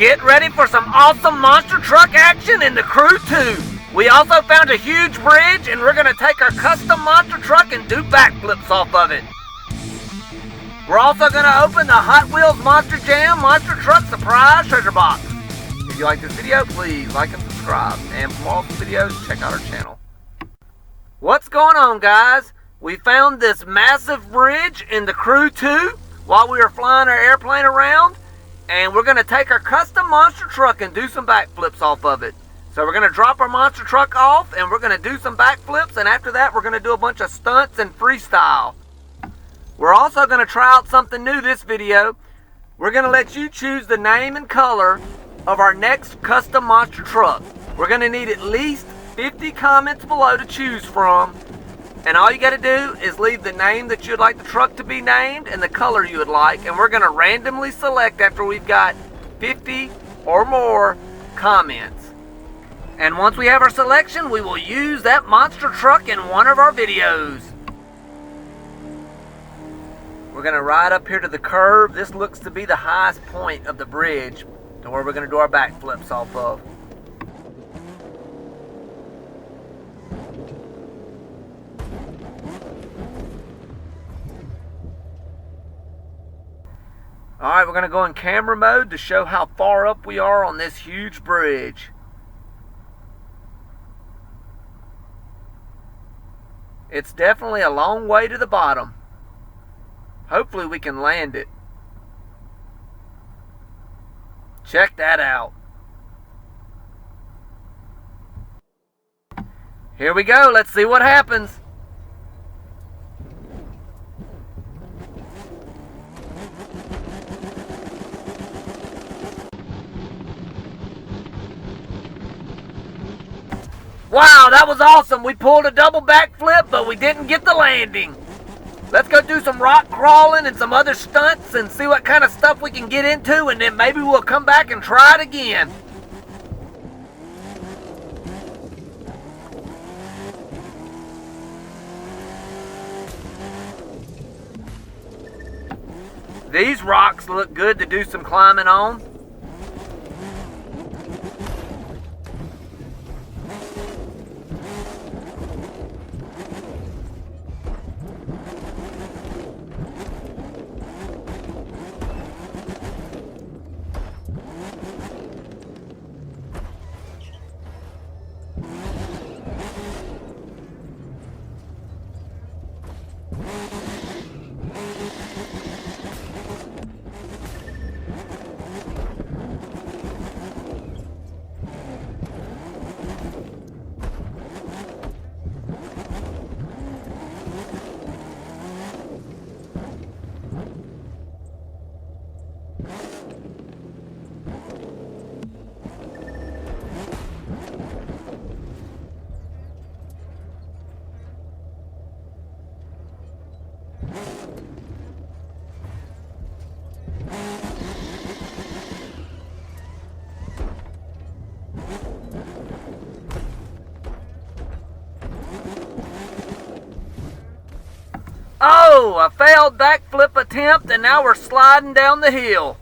Get ready for some awesome monster truck action in the Crew 2. We also found a huge bridge, and we're going to take our custom monster truck and do backflips off of it. We're also going to open the Hot Wheels Monster Jam Monster Truck Surprise Treasure Box. If you like this video, please like and subscribe. And for more videos, check out our channel. What's going on, guys? We found this massive bridge in the Crew 2 while we were flying our airplane around. And we're going to take our custom monster truck and do some backflips off of it. So we're going to drop our monster truck off and we're going to do some backflips. And after that, we're going to do a bunch of stunts and freestyle. We're also going to try out something new this video. We're going to let you choose the name and color of our next custom monster truck. We're going to need at least 50 comments below to choose from. And all you got to do is leave the name that you'd like the truck to be named and the color you would like. And we're going to randomly select after we've got 50 or more comments. And once we have our selection, we will use that monster truck in one of our videos. We're going to ride up here to the curve. This looks to be the highest point of the bridge to where we're going to do our backflips off of. Alright, we're going to go in camera mode to show how far up we are on this huge bridge. It's definitely a long way to the bottom. Hopefully we can land it. Check that out. Here we go. Let's see what happens. Wow, that was awesome. We pulled a double backflip, but we didn't get the landing. Let's go do some rock crawling and some other stunts and see what kind of stuff we can get into, and then maybe we'll come back and try it again. These rocks look good to do some climbing on. Oh, a failed backflip attempt, and now we're sliding down the hill.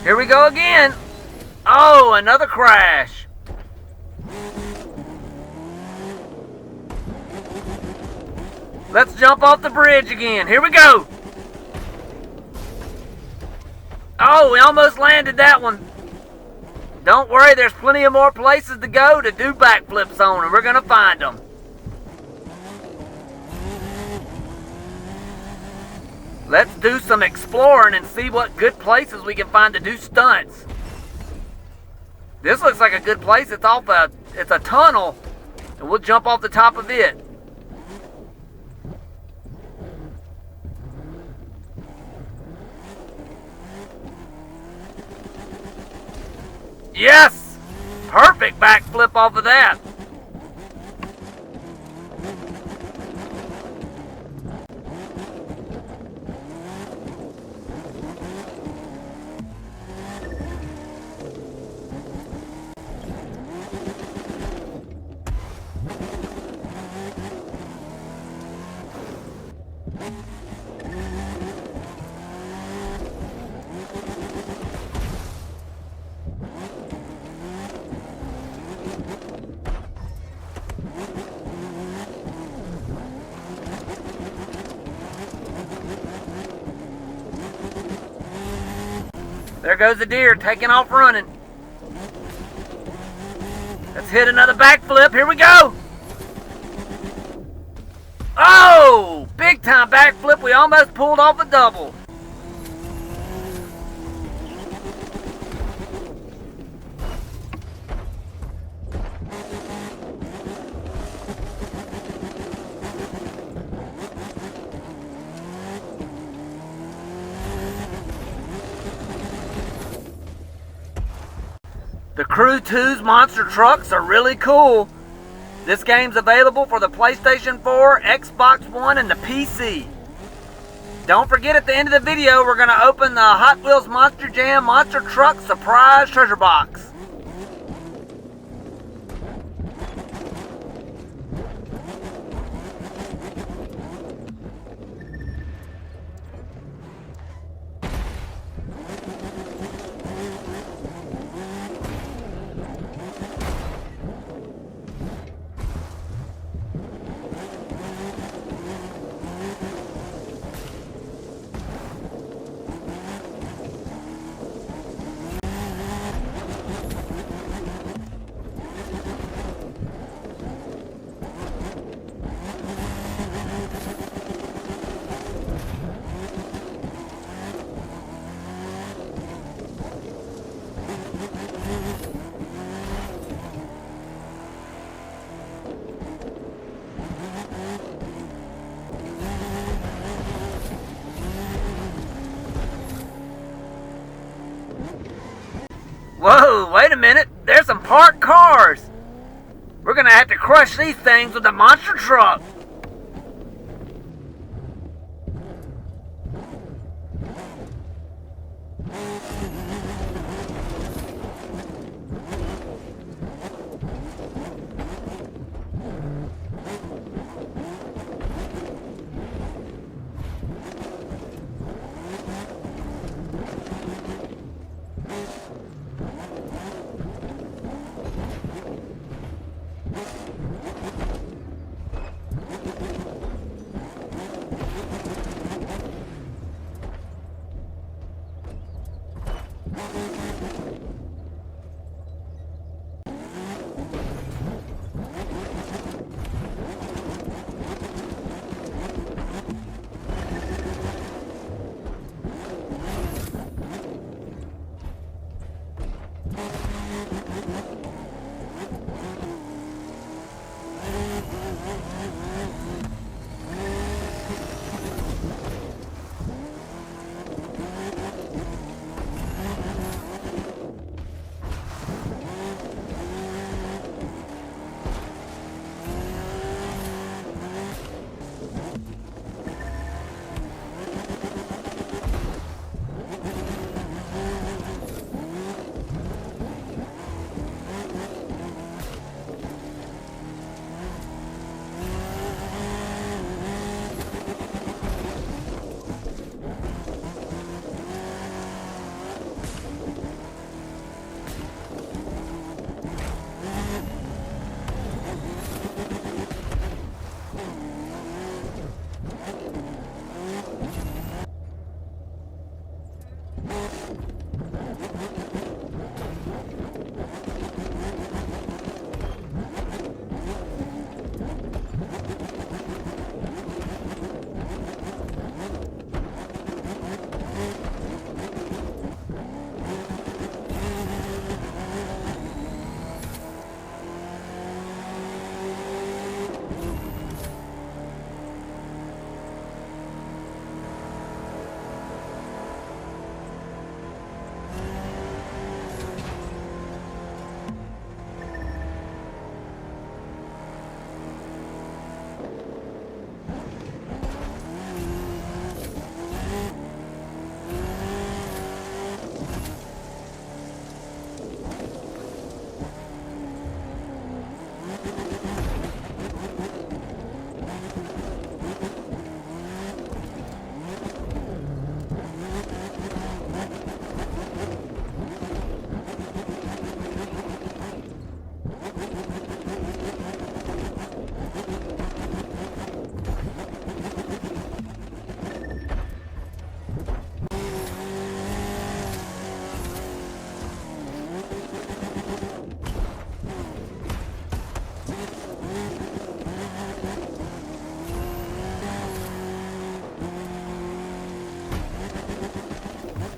Here we go again. Oh, another crash. Let's jump off the bridge again. Here we go. Oh, we almost landed that one. Don't worry, there's plenty of more places to go to do backflips on, and we're going to find them. Let's do some exploring and see what good places we can find to do stunts. This looks like a good place. It's a tunnel, and we'll jump off the top of it. Yes! Perfect backflip off of that. There goes the deer, taking off running. Let's hit another backflip. Here we go. Oh, big time backflip. We almost pulled off a double. The Crew 2's monster trucks are really cool. This game's available for the PlayStation 4, Xbox One, and the PC. Don't forget, at the end of the video, we're going to open the Hot Wheels Monster Jam Monster Truck Surprise Treasure Box. Whoa, wait a minute. There's some parked cars. We're going to have to crush these things with the monster truck.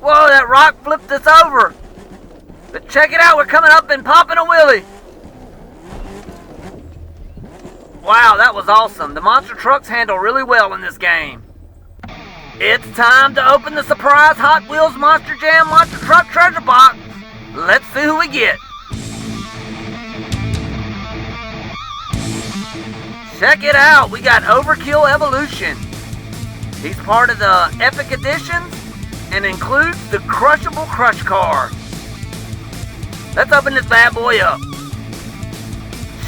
Whoa, that rock flipped us over. But check it out, we're coming up and popping a wheelie. Wow, that was awesome. The monster trucks handle really well in this game. It's time to open the surprise Hot Wheels Monster Jam Monster Truck treasure box. Let's see who we get. Check it out, we got Overkill Evolution. He's part of the Epic Editions and includes the Crushable Crush Car. Let's open this bad boy up.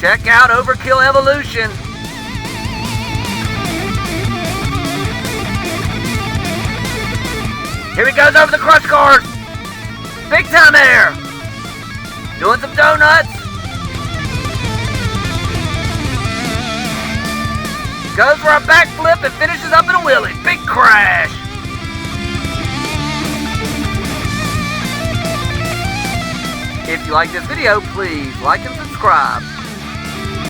Check out Overkill Evolution. Here he goes over the crush cars. Big time air. Doing some donuts. Goes for a backflip and finishes up in a wheelie. Big crash. If you like this video, please like and subscribe.